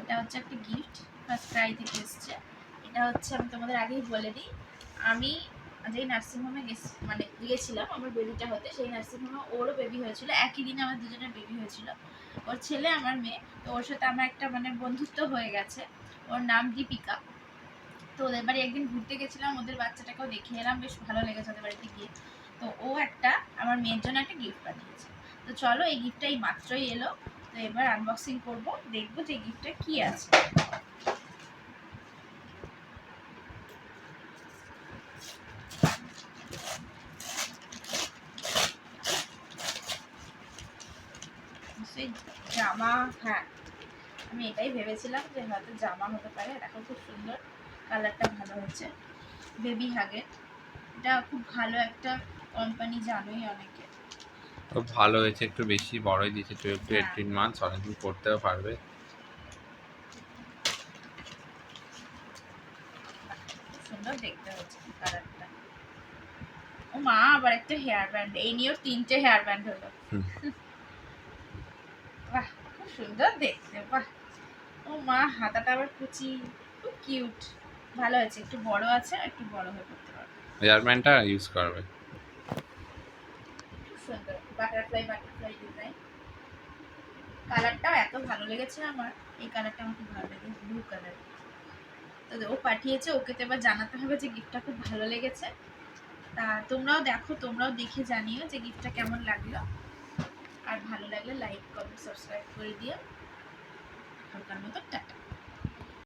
এটা হচ্ছে একটা গিফট, ফার্স্ট ক্রাই থেকে এসছে। এটা হচ্ছে আমি তোমাদের আগেই বলে দিই, আমি যেই নার্সিংহোমে গিয়েছিলাম আমার বেবিটা হতে, সেই নার্সিংহোমে ওরও বেবি হয়েছিল, একই দিনে আমার দুজনের বেবি হয়েছিল, ওর ছেলে আমার মেয়ে। তো ওর সাথে আমার একটা বন্ধুত্ব হয়ে গেছে, ওর নাম দীপিকা। তো ওদের বাড়ি একদিন ঘুরতে গেছিলাম, ওদের বাচ্চাটাকেও দেখে এলাম, বেশ ভালো লেগেছে ওদের বাড়িতে গিয়ে। তো ও একটা আমার মেয়ের জন্য একটা গিফট পাঠিয়েছে। তো চলো, এই গিফটটা এই মাত্রই এলো, তো এবার আনবক্সিং করব, দেখবো যে গিফটটা কি আছে। জামা, হ্যাঁ আমি এটাই ভেবেছিলাম যে হয়তো জামা হতে পারে। দেখো খুব সুন্দর, কালারটা ভালো হচ্ছে, বেবি হাগের। এটা খুব ভালো একটা কোম্পানি, জানোই অনেকে। খুব ভালো হয়েছে, একটু বেশি বড়ই দিয়েছে, 12 to 18 মান্থস, অনেকদিন পড়তেও পারবে। সুন্দর দেখতে হচ্ছে কালারটা। ও মা, আবার একটা হেয়ার ব্যান্ড, এই নিয়েও 3টে হেয়ার ব্যান্ড হলো। বাহ, খুব সুন্দর দেখতে, বাহ। ও মা, হাতাটা আবার কুচি, খুব কিউট, ভালো আছে, একটু বড় আছে, একটু বড় হয়ে পড়তে পারবে। হেয়ার ব্যান্ডটা ইউজ করবে। খুব সুন্দর বাটারফ্লাই বাটারফ্লাই ডিজাইন। কালারটাও এত ভালো লেগেছে আমার, এই কালারটা আমার খুব ভালো লেগেছে, ব্লু কালার। তো ও পাঠিয়েছে, ওকে তো এবার জানাতে হবে যে গিফটটা খুব ভালো লেগেছে। তা তোমরাও দেখো, তোমরাও দেখে জানিও যে গিফটটা কেমন লাগলো। আর ভালো লাগলে লাইক কমেন্ট সাবস্ক্রাইব করে দিও। এখনকার মতো টাটা।